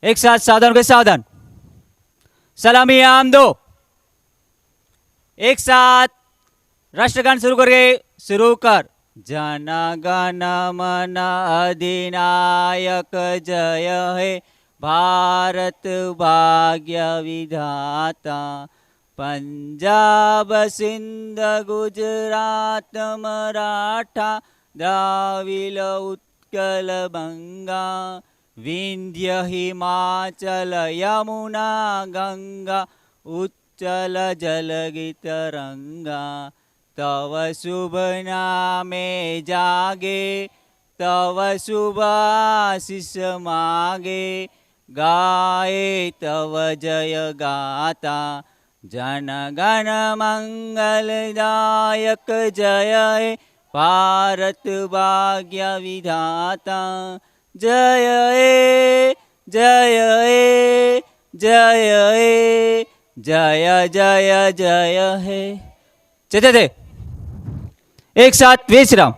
एक साथ सावधान के सावधान। सलामी आम दो। एक साथ राष्ट्रगान शुरू करके शुरू कर। जन गण मन अधिनायक जय हे भारत भाग्य विधाता। पंजाब सिंध गुजरात मराठा द्राविड़ उत्कल बंगा। विंध्य हिमाचल यमुना गंगा उच्चल जलगी तरंगा। तव शुभ नामे जागे तव शुभ आशीष मागे। गाए तव जय गाता जन गण मंगलदायक जय हे भारत भाग्य विधाता। जय हे जय हे जय हे जय जय जय हे। चलते थे एक साथ विश्राम।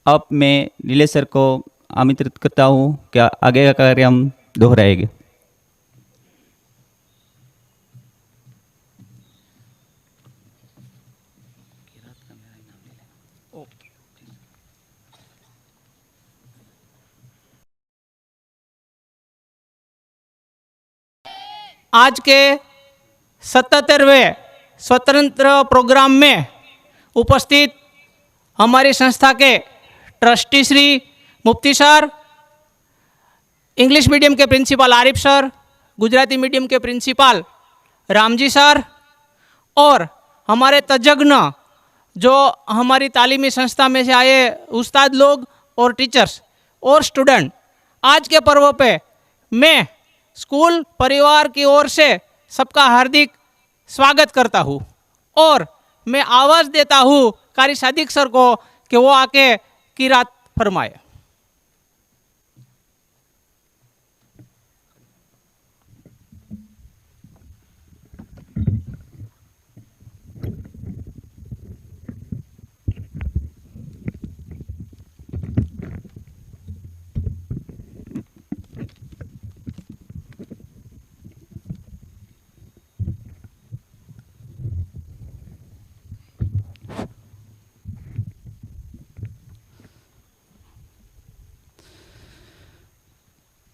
अब मैं नीले सर को आमंत्रित करता हूँ क्या आगे का कार्य हम दोहराएंगे। आज के 77वें स्वतंत्र प्रोग्राम में उपस्थित हमारी संस्था के trustee Shri Mufti sir, English medium के principal Arif sir, Gujarati medium के प्रिंसिपल रामजी सर और हमारे तज्ञ जो हमारी तालीमी संस्था में से आए उस्ताद लोग और टीचर्स और स्टूडेंट, आज के पर्व पे मैं स्कूल परिवार की ओर से सबका हार्दिक स्वागत करता हूँ और मैं आवाज़ देता हूँ कारी सादिक सर को कि वो आके किरात फरमाए।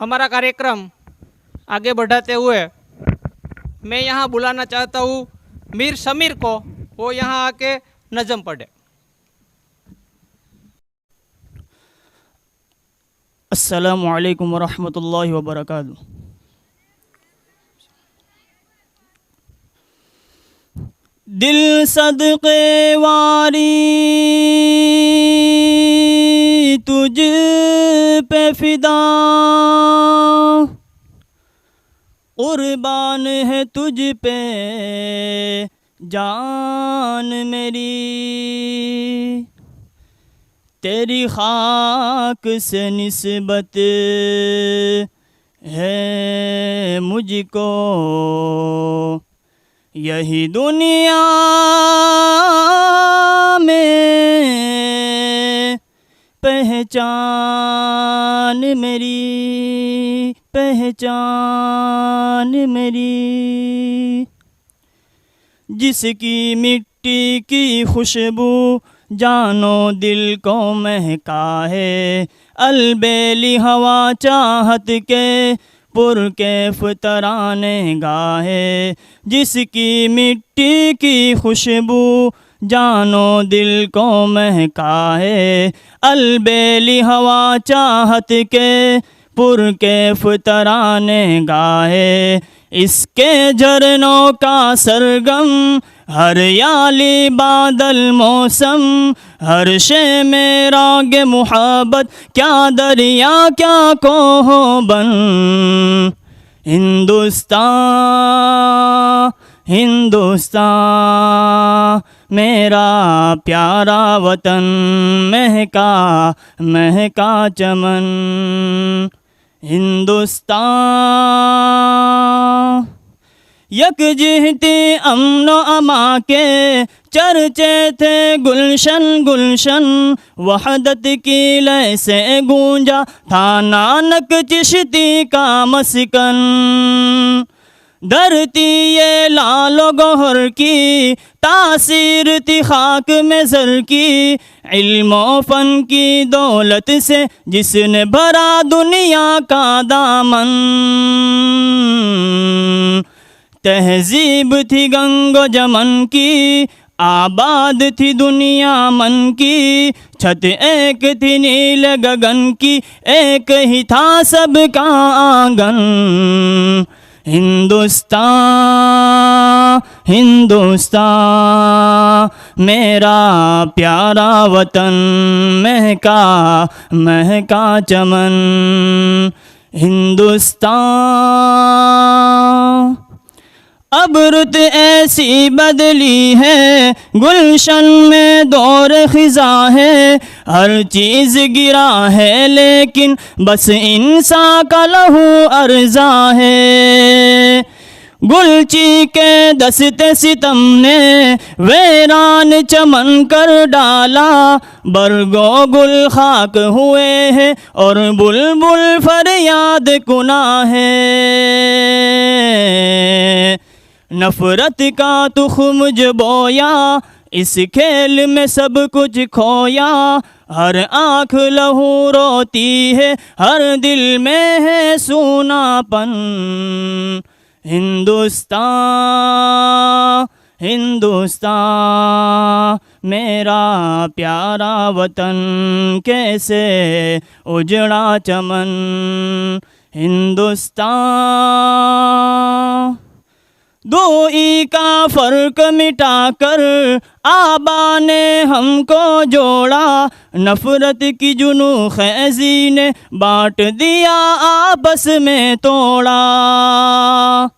हमारा कार्यक्रम आगे बढ़ाते हुए मैं यहाँ बुलाना चाहता हूँ मीर समीर को, वो यहाँ आके नज़म पढ़े। अस्सलामु अलैकुम वरहमतुल्लाहि वबरकातुहू। दिल सदक़े वारी तुझ पे फिदा, कुर्बान है तुझ पे जान मेरी। तेरी खाक से निस्बत है मुझको, यही दुनिया में पहचान मेरी। पहचान मेरी। जिसकी मिट्टी की खुशबू जानो दिल को महका है, अलबेली हवा चाहत के पुरकैफ तराने गाहे। जिसकी मिट्टी की खुशबू जानो दिल को महका है, अलबेली हवा चाहत के पुरकैफ तराने गाहे। इसके झरनों का सरगम हरियाली बादल मौसम, हर शे में राग मुहब्बत, क्या दरिया क्या कोहबन। हिंदुस्तान हिंदुस्तान मेरा प्यारा वतन, महका महका चमन। हिंदुस्तान यकजहती अमनो अमा के चर्चे थे गुलशन गुलशन, वहदत की लय से गूंजा था नानक चिश्ती का मस्कन। धरती ये लालो गौहर की तासीर थी खाक में ज़र की, इल्म फ़न की दौलत से जिसने भरा दुनिया का दामन। तहजीब थी गंगो जमन की, आबाद थी दुनिया मन की, छत एक थी नील गगन की, एक ही था सबका आंगन। हिंदुस्तान हिंदुस्तान मेरा प्यारा वतन, महका महका चमन। हिंदुस्तान अब रुत ऐसी बदली है, गुलशन में दौर खिज़ा है। हर चीज़ गिरा है लेकिन बस इंसान का लहू अर्जा है। गुलची के दस्ते सितम ने वीरान चमन कर डाला, बरगो गुल खाक हुए हैं और बुलबुल फरियाद कुना है। नफरत का तुख़्म जो बोया, इस खेल में सब कुछ खोया। हर आँख लहू रोती है, हर दिल में है सूनापन। हिंदुस्तान हिंदुस्तान मेरा प्यारा वतन, कैसे उजड़ा चमन। हिंदुस्तान दो ई का फ़र्क मिटाकर आबा ने हमको जोड़ा, नफ़रत की जुनू ख़ैज़ी ने बाँट दिया आपस में तोड़ा।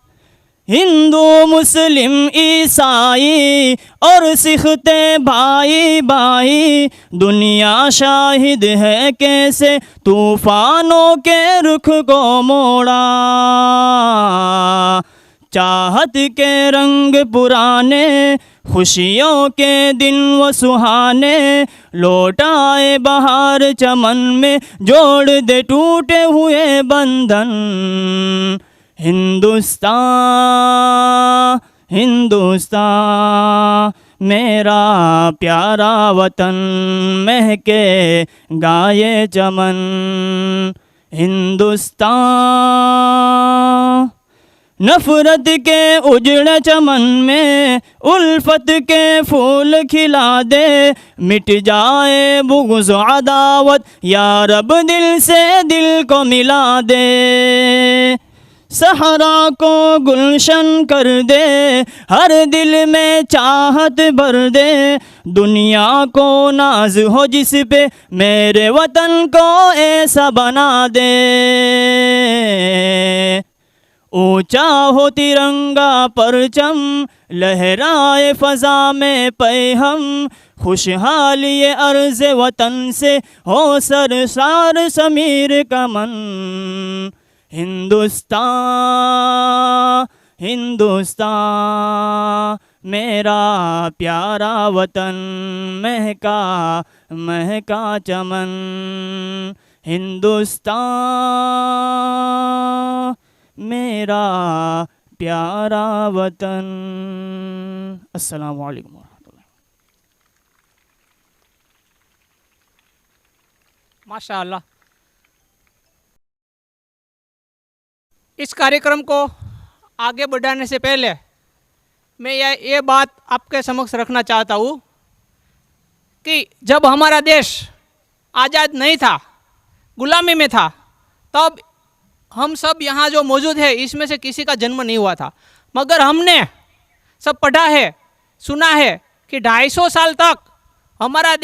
हिंदू मुस्लिम ईसाई और सिखते भाई भाई, दुनिया शाहिद है कैसे तूफ़ानों के रुख को मोड़ा। चाहत के रंग पुराने, खुशियों के दिन वो सुहाने, लौटाए बहार चमन में, जोड़ दे टूटे हुए बंधन। हिंदुस्तान हिंदुस्तान मेरा प्यारा वतन, महके गाये चमन। हिंदुस्तान नफरत के उजड़े चमन में उल्फत के फूल खिला दे, मिट जाए बुग़्ज़ अदावत, या रब दिल से दिल को मिला दे। सहरा को गुलशन कर दे, हर दिल में चाहत भर दे, दुनिया को नाज हो जिस पे, मेरे वतन को ऐसा बना दे। ऊंचा हो तिरंगा परचम, लहराए फ़ज़ा में पैहम, खुशहाली ये अर्ज़ वतन से हो सरसार समीर का मन। हिंदुस्तान हिंदुस्तान मेरा प्यारा वतन, महका महका चमन। हिंदुस्तान मेरा प्यारा वतन। अस्सलाम वालेकुम। माशाअल्लाह। इस कार्यक्रम को आगे बढ़ाने से पहले मैं ये बात आपके समक्ष रखना चाहता हूँ कि जब हमारा देश आज़ाद नहीं था, गुलामी में था, तब हम सब यहाँ जो मौजूद है इसमें से किसी का जन्म नहीं हुआ था। मगर हमने सब पढ़ा है, सुना है कि 250 साल तक हमारे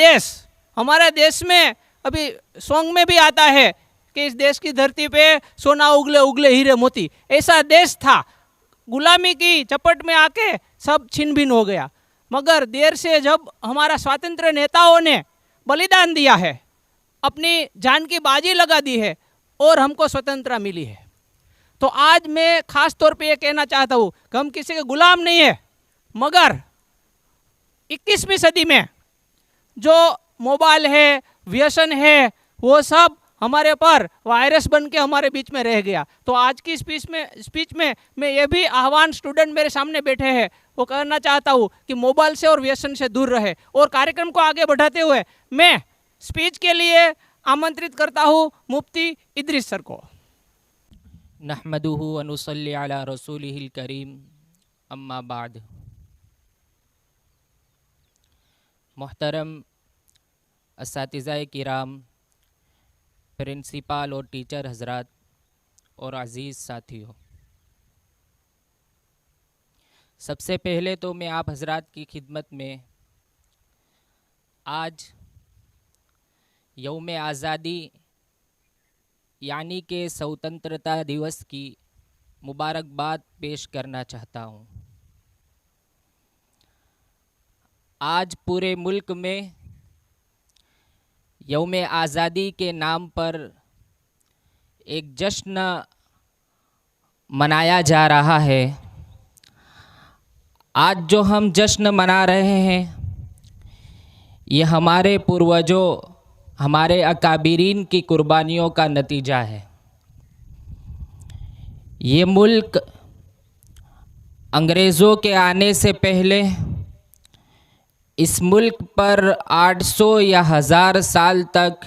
देश में अभी सॉन्ग में भी आता है कि इस देश की धरती पे सोना उगले उगले हीरे मोती, ऐसा देश था। गुलामी की चपट में आके सब छिन भिन हो गया। मगर देर से जब हमारा स्वातंत्र्य नेताओं ने बलिदान दिया है, अपनी जान की बाजी लगा दी है और हमको स्वतंत्रता मिली है, तो आज मैं खास तौर पे ये कहना चाहता हूँ कि हम किसी के गुलाम नहीं है। मगर 21वीं सदी में जो मोबाइल है, व्यसन है, वो सब हमारे पर वायरस बन के हमारे बीच में रह गया। तो आज की स्पीच में मैं ये भी आह्वान स्टूडेंट मेरे सामने बैठे हैं वो करना चाहता हूँ कि मोबाइल से और व्यसन से दूर रहे। और कार्यक्रम को आगे बढ़ाते हुए मैं स्पीच के लिए आमंत्रित करता हूँ मुफ्ती इदरीस सर को। नहमदुहु व नुसल्ली अला रसूलिहिल करीम, अम्मा बाद। मोहतरम असातिज़ाए किराम, प्रिंसिपल और टीचर हजरात और अज़ीज़ साथियों, सबसे पहले तो मैं आप हजरात की खिदमत में आज यौम आज़ादी यानी कि स्वतंत्रता दिवस की मुबारकबाद पेश करना चाहता हूँ। आज पूरे मुल्क में यौम आज़ादी के नाम पर एक जश्न मनाया जा रहा है। आज जो हम जश्न मना रहे हैं ये हमारे पूर्वजों, हमारे अकाबिरीन की कुर्बानियों का नतीजा है। ये मुल्क अंग्रेज़ों के आने से पहले इस मुल्क पर 800 या 1000 साल तक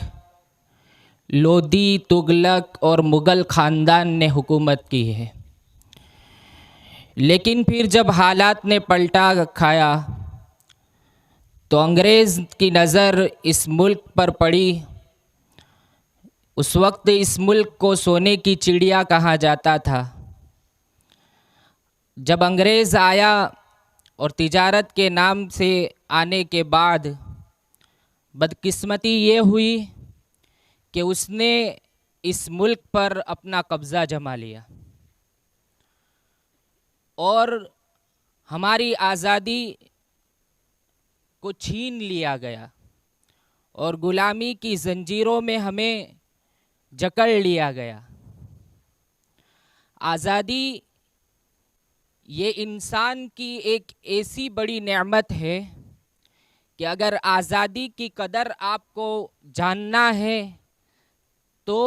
लोदी, तुगलक और मुग़ल ख़ानदान ने हुकूमत की है। लेकिन फिर जब हालात ने पलटा खाया तो अंग्रेज़ की नज़र इस मुल्क पर पड़ी। उस वक्त इस मुल्क को सोने की चिड़िया कहा जाता था। जब अंग्रेज़ आया और तिजारत के नाम से आने के बाद बदकिस्मती ये हुई कि उसने इस मुल्क पर अपना कब्ज़ा जमा लिया और हमारी आज़ादी को छीन लिया गया और ग़ुलामी की ज़ंजीरों में हमें जकड़ लिया गया। आज़ादी ये इंसान की एक ऐसी बड़ी नेमत है कि अगर आज़ादी की कदर आपको जानना है तो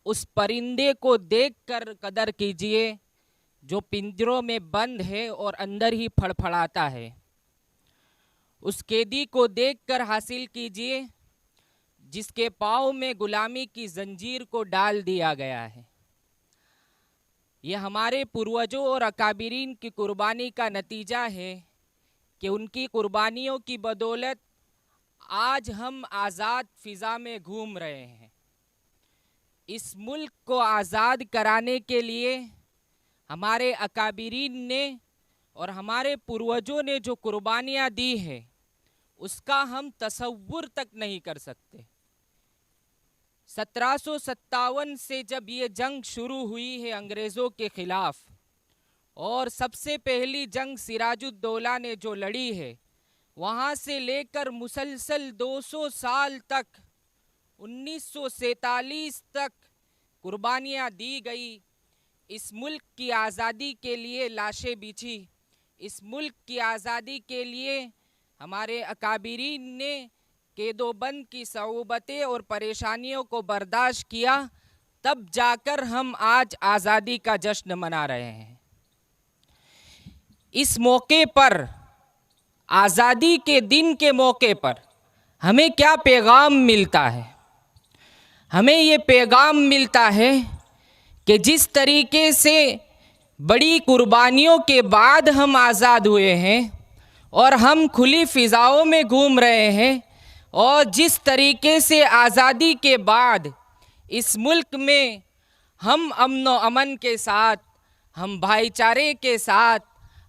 उस परिंदे को देखकर कदर कीजिए जो पिंजरों में बंद है और अंदर ही फड़फड़ाता है। उस कैदी को देखकर हासिल कीजिए जिसके पाँव में ग़ुलामी की ज़ंजीर को डाल दिया गया है। ये हमारे पूर्वजों और अकाबिरीन की कुर्बानी का नतीजा है कि उनकी कुर्बानियों की बदौलत आज हम आज़ाद फ़िज़ा में घूम रहे हैं। इस मुल्क को आज़ाद कराने के लिए हमारे अकाबिरीन ने और हमारे पूर्वजों ने जो कुर्बानियाँ दी है उसका हम तसव्वुर तक नहीं कर सकते। 1757 से जब ये जंग शुरू हुई है अंग्रेज़ों के ख़िलाफ़ और सबसे पहली जंग सिराजुद्दौला ने जो लड़ी है, वहाँ से लेकर मुसलसल 200 साल तक 1947 तक कुर्बानियाँ दी गई। इस मुल्क की आज़ादी के लिए लाशें बिछी। इस मुल्क की आज़ादी के लिए हमारे अकाबिरीन ने कैदोबंद की सऊबतें और परेशानियों को बर्दाश्त किया, तब जाकर हम आज आज़ादी का जश्न मना रहे हैं। इस मौके पर, आज़ादी के दिन के मौके पर हमें क्या पैगाम मिलता है? हमें ये पैगाम मिलता है कि जिस तरीके से बड़ी कुर्बानियों के बाद हम आज़ाद हुए हैं और हम खुली फ़िज़ाओं में घूम रहे हैं, और जिस तरीके से आज़ादी के बाद इस मुल्क में हम अमन व अमन के साथ, हम भाईचारे के साथ,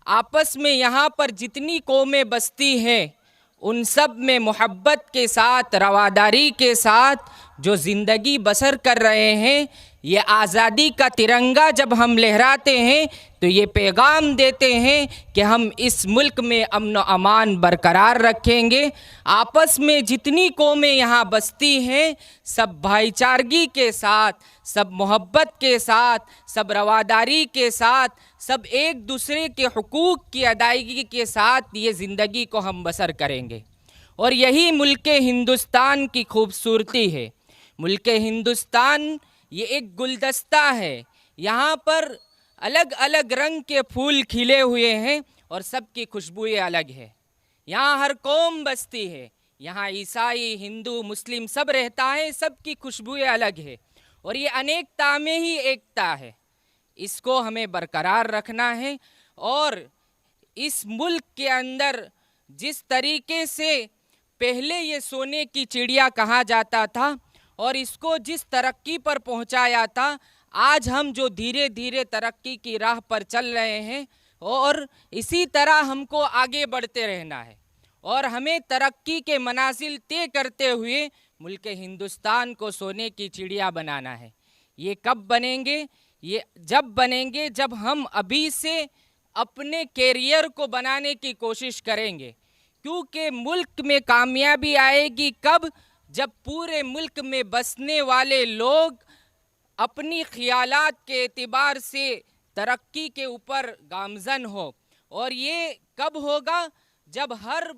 आपस में यहाँ पर जितनी कौमें बसती हैं उन सब में मोहब्बत के साथ, रवादारी के साथ जो ज़िंदगी बसर कर रहे हैं, ये आज़ादी का तिरंगा जब हम लहराते हैं तो ये पैगाम देते हैं कि हम इस मुल्क में अमन व अमान बरकरार रखेंगे। आपस में जितनी कौमें यहाँ बसती हैं सब भाईचारगी के साथ, सब मोहब्बत के साथ, सब रवादारी के साथ, सब एक दूसरे के हुकूक की अदायगी के साथ ये ज़िंदगी को हम बसर करेंगे। और यही मुल्क हिंदुस्तान की खूबसूरती है। मुल्क हिंदुस्तान ये एक गुलदस्ता है, यहाँ पर अलग अलग रंग के फूल खिले हुए हैं और सबकी खुशबुएं अलग है। यहाँ हर कौम बसती है, यहाँ ईसाई, हिंदू, मुस्लिम सब रहता है, सबकी खुशबुएं अलग है और ये अनेकता में ही एकता है। इसको हमें बरकरार रखना है। और इस मुल्क के अंदर जिस तरीके से पहले ये सोने की चिड़िया कहा जाता था और इसको जिस तरक्की पर पहुंचाया था, आज हम जो धीरे धीरे तरक्की की राह पर चल रहे हैं और इसी तरह हमको आगे बढ़ते रहना है और हमें तरक्की के मनाजिल तय करते हुए मुल्क हिंदुस्तान को सोने की चिड़िया बनाना है। ये कब बनेंगे? ये जब बनेंगे जब हम अभी से अपने कैरियर को बनाने की कोशिश करेंगे, क्योंकि मुल्क में कामयाबी आएगी कब? जब पूरे मुल्क में बसने वाले लोग अपनी ख्यालात के एतबार से तरक्की के ऊपर गामजन हो। और ये कब होगा? जब हर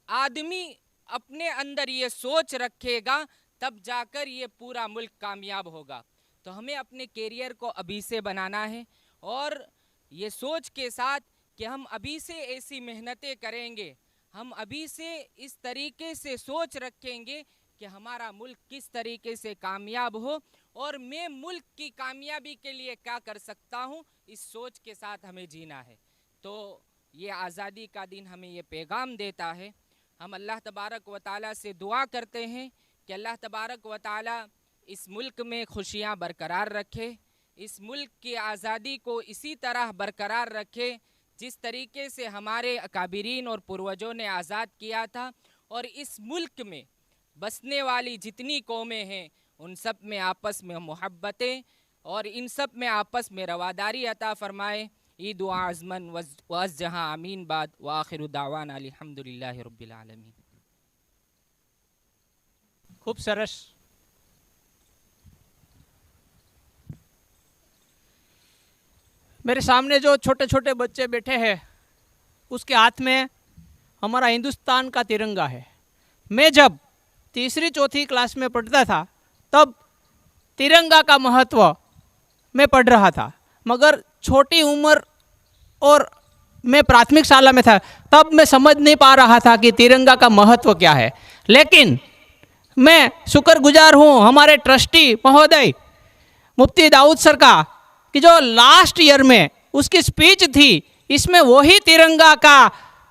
आदमी अपने अंदर ये सोच रखेगा, तब जाकर ये पूरा मुल्क कामयाब होगा। तो हमें अपने कैरियर को अभी से बनाना है और ये सोच के साथ कि हम अभी से ऐसी मेहनतें करेंगे, हम अभी से इस तरीके से सोच रखेंगे कि हमारा मुल्क किस तरीके से कामयाब हो और मैं मुल्क की कामयाबी के लिए क्या कर सकता हूँ, इस सोच के साथ हमें जीना है। तो ये आज़ादी का दिन हमें ये पैगाम देता है। हम अल्लाह तबारक व ताला से दुआ करते हैं कि अल्लाह तबारक व ताला इस मुल्क में खुशियाँ बरकरार रखे, इस मुल्क की आज़ादी को इसी तरह बरकरार रखे जिस तरीके से हमारे अकाबिरीन और पूर्वजों ने आज़ाद किया था। और इस मुल्क में बसने वाली जितनी कौमें हैं उन सब में आपस में मोहब्बतें और इन सब में आपस में रवादारी अता फ़रमाए। ईद व आज़मन वज़ जहाँ आमीन बाद व आखिर दावाना अल्हम्दुलिल्लाहि रब्बिल आलमीन। खूब सरस। मेरे सामने जो छोटे छोटे बच्चे बैठे हैं उसके हाथ में हमारा हिंदुस्तान का तिरंगा है। मैं जब तीसरी चौथी क्लास में पढ़ता था तब तिरंगा का महत्व मैं पढ़ रहा था, मगर छोटी उम्र और मैं प्राथमिक शाला में था तब मैं समझ नहीं पा रहा था कि तिरंगा का महत्व क्या है। लेकिन मैं शुक्रगुजार हूँ हमारे ट्रस्टी महोदय मुफ्ती दाऊद सर का कि जो लास्ट ईयर में उसकी स्पीच थी, इसमें वही तिरंगा का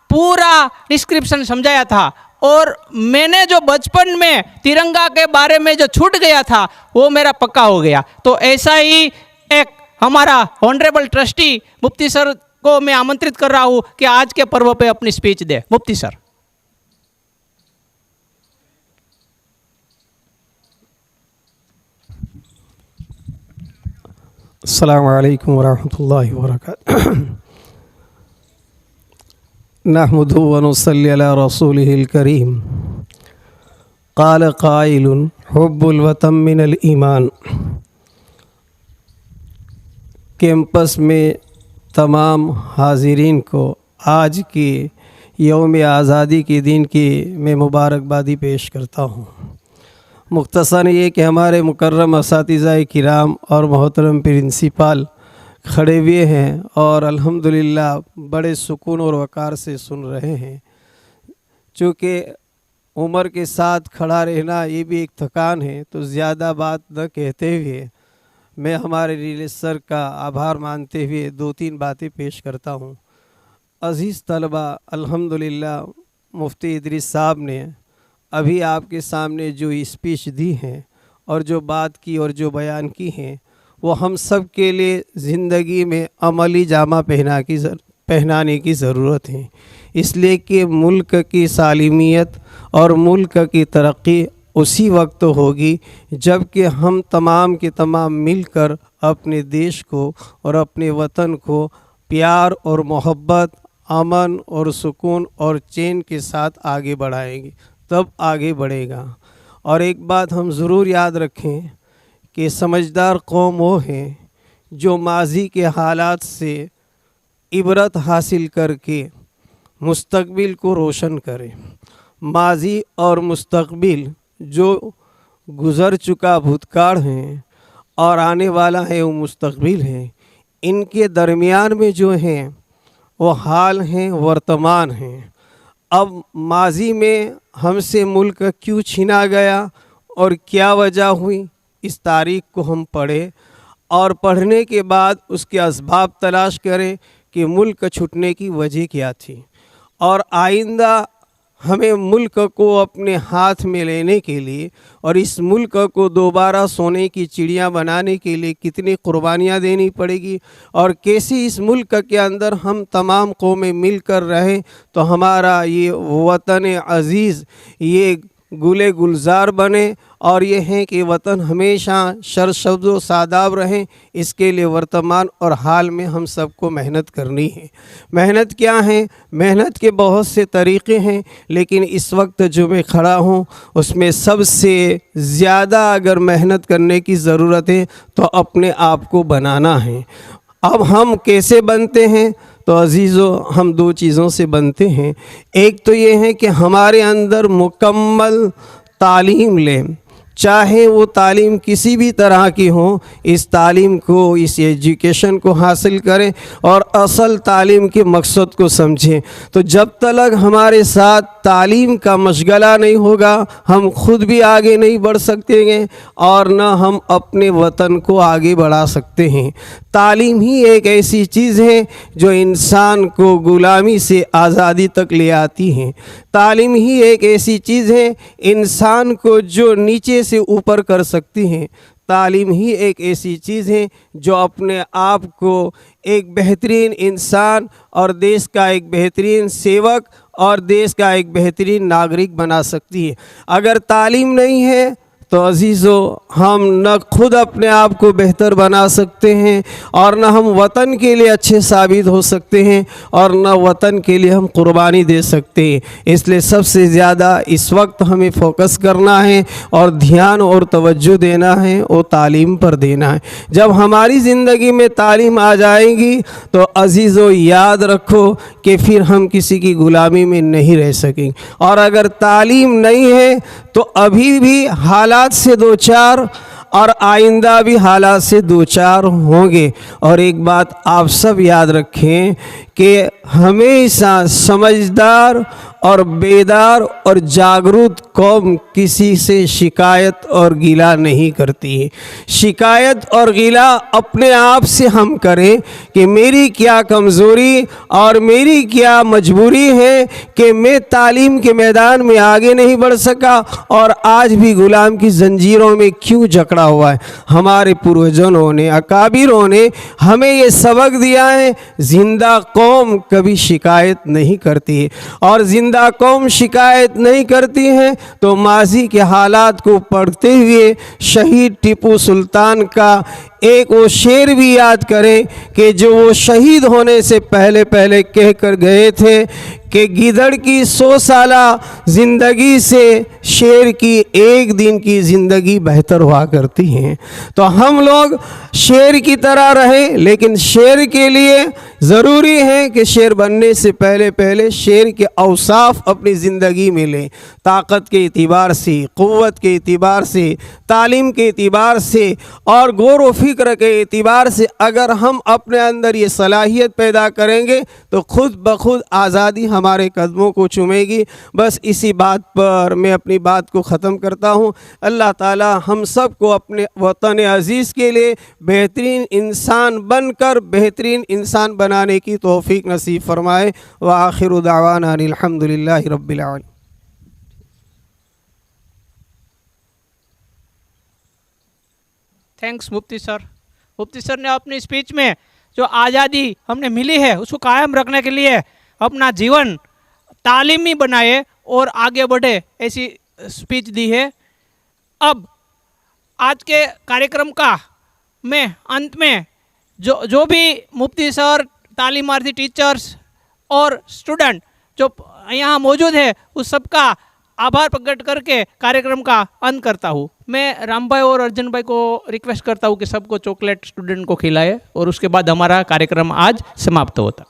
पूरा डिस्क्रिप्शन समझाया था और मैंने जो बचपन में तिरंगा के बारे में जो छूट गया था वो मेरा पक्का हो गया। तो ऐसा ही एक हमारा ऑनरेबल ट्रस्टी मुफ्ती सर को मैं आमंत्रित कर रहा हूँ कि आज के पर्व पे अपनी स्पीच दे। मुफ्ती सर। अस्सलामु अलैकुम वरहमतुल्लाहि वबरकातुहू। नहमदुहु व नुसल्ली अला रसूलिहिल करीम। क़ाल क़ाइलुन हुब्बुल वतन मिनल ईमान। कैंपस में तमाम हाज़िरीन को आज की यौम आज़ादी के दिन की मैं मुबारकबादी पेश करता हूँ। मुख्तसर ये कि हमारे मुकर्रम असातिज़ा किराम और मोहतरम प्रिंसिपल खड़े हुए हैं और अल्हम्दुलिल्लाह बड़े सुकून और वक़ार से सुन रहे हैं। चूँकि उम्र के साथ खड़ा रहना ये भी एक थकान है, तो ज़्यादा बात न कहते हुए मैं हमारे रिले सर का आभार मानते हुए 2-3 बातें पेश करता हूँ। अज़ीज़ तलबा, अल्हम्दुलिल्लाह मुफ्ती इदरीस साहब ने अभी आपके सामने जो स्पीच दी है और जो बात की और जो बयान की हैं, वो हम सब के लिए ज़िंदगी में अमली जामा पहनाने की ज़रूरत है। इसलिए कि मुल्क की सालिमियत और मुल्क की तरक्की उसी वक्त होगी जबकि हम तमाम के तमाम मिलकर अपने देश को और अपने वतन को प्यार और मोहब्बत, अमन और सुकून और चैन के साथ आगे बढ़ाएंगे, तब आगे बढ़ेगा। और एक बात हम ज़रूर याद रखें कि समझदार कौम वो है जो माजी के हालात से इबरत हासिल करके मुस्तकबिल को रोशन करे। माजी और मुस्तकबिल जो गुज़र चुका भूतकाल हैं और आने वाला है वो मुस्तकबिल है, इनके दरमियान में जो हैं वो हाल हैं, वर्तमान हैं। अब माजी में हमसे मुल्क क्यों छीना गया और क्या वजह हुई, इस तारीख़ को हम पढ़ें और पढ़ने के बाद उसके असबाब तलाश करें कि मुल्क छूटने की वजह क्या थी और आइंदा हमें मुल्क को अपने हाथ में लेने के लिए और इस मुल्क को दोबारा सोने की चिड़िया बनाने के लिए कितनी कुर्बानियाँ देनी पड़ेगी और कैसे इस मुल्क के अंदर हम तमाम कौमें मिलकर रहें तो हमारा ये वतन अज़ीज़ ये गुले गुलजार बने और ये है कि वतन हमेशा सरसब्ज़ व सादाब रहें। इसके लिए वर्तमान और हाल में हम सबको मेहनत करनी है। मेहनत क्या है? मेहनत के बहुत से तरीक़े हैं, लेकिन इस वक्त जो मैं खड़ा हूँ उसमें सबसे ज़्यादा अगर मेहनत करने की ज़रूरत है तो अपने आप को बनाना है। अब हम कैसे बनते हैं? तो अज़ीज़ों, हम 2 चीज़ों से बनते हैं। एक तो ये है कि हमारे अंदर मुकम्मल तालीम लें, चाहे वो तालीम किसी भी तरह की हो, इस तालीम को, इस एजुकेशन को हासिल करें और असल तालीम के मकसद को समझें। तो जब तक हमारे साथ तालीम का मशगला नहीं होगा, हम खुद भी आगे नहीं बढ़ सकते हैं और न हम अपने वतन को आगे बढ़ा सकते हैं। तालीम ही एक ऐसी चीज़ है जो इंसान को ग़ुलामी से आज़ादी तक ले आती है। तालीम ही एक ऐसी चीज़ है इंसान को जो नीचे से ऊपर कर सकती है। तालीम ही एक ऐसी चीज़ है जो अपने आप को एक बेहतरीन इंसान और देश का एक बेहतरीन सेवक और देश का एक बेहतरीन नागरिक बना सकती है। अगर तालीम नहीं है तो अज़ीज़ों, हम न खुद अपने आप को बेहतर बना सकते हैं और न हम वतन के लिए अच्छे साबित हो सकते हैं और न वतन के लिए हम कुर्बानी दे सकते हैं। इसलिए सबसे ज़्यादा इस वक्त हमें फोकस करना है और ध्यान और तवज्जो देना है, वो तालीम पर देना है। जब हमारी ज़िंदगी में तालीम आ जाएगी तो अज़ीज़ों याद रखो कि फिर हम किसी की ग़ुलामी में नहीं रह सकेंगे। और अगर तालीम नहीं है तो अभी भी हालात से 2-4 और आइंदा भी हालात से 2-4 होंगे। और एक बात आप सब याद रखें कि हमेशा समझदार और बेदार और जागरूक कौम किसी से शिकायत और गिला नहीं करती है। शिकायत और गिला अपने आप से हम करें कि मेरी क्या कमज़ोरी और मेरी क्या मजबूरी है कि मैं तालीम के मैदान में आगे नहीं बढ़ सका और आज भी गुलाम की जंजीरों में क्यों जकड़ा हुआ है। हमारे पूर्वजों ने, अकाबिरों ने हमें ये सबक दिया है, जिंदा कौम कभी शिकायत नहीं करती है और जिंदा कौम शिकायत नहीं करती है तो माजी के हालात को पढ़ते हुए शहीद टीपू सुल्तान का एक वो शेर भी याद करें कि जो वो शहीद होने से पहले कह कर गए थे कि गिदड़ की 100 साला ज़िंदगी से शेर की एक दिन की ज़िंदगी बेहतर हुआ करती है। तो हम लोग शेर की तरह रहें, लेकिन शेर के लिए ज़रूरी है कि शेर बनने से पहले शेर के औसाफ अपनी ज़िंदगी में लें। ताकत के एतिबार से, क़ुव्वत के एतिबार से, तालीम के एतिबार से और गौर व फिक्र के एतिबार से अगर हम अपने अंदर ये सलाहियत पैदा करेंगे तो खुद ब खुद आज़ादी हमारे कदमों को चूमेगी। बस इसी बात पर मैं अपनी बात को ख़त्म करता हूँ। अल्लाह ताला हम सब को अपने वतन अज़ीज़ के लिए बेहतरीन इंसान बनकर बेहतरीन इंसान बनाने की तौफ़ीक नसीब फरमाए। व आखिरु दावाना अनिल हम्दुलिल्लाहि रब्बिल आलमीन। थैंक्स मुफ्ती सर। मुफ्ती सर ने अपनी स्पीच में जो आज़ादी हमने मिली है उसको कायम रखने के लिए अपना जीवन तालीमी बनाए और आगे बढ़े, ऐसी स्पीच दी है। अब आज के कार्यक्रम का में अंत में जो भी मुफ्ती सर, तालीमार्थी टीचर्स और स्टूडेंट जो यहाँ मौजूद है उस सबका आभार प्रकट करके कार्यक्रम का अंत करता हूँ। मैं राम भाई और अर्जुन भाई को रिक्वेस्ट करता हूँ कि सबको चॉकलेट स्टूडेंट को खिलाए और उसके बाद हमारा कार्यक्रम आज समाप्त होता।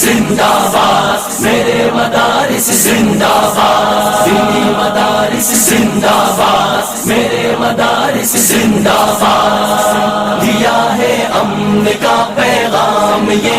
जिंदाबाद मेरे मदारिस जिंदाबाद, दीनी मदारिस जिंदाबाद मेरे मदारिस जिंदाबाद। दिया है अमन का पैगाम ये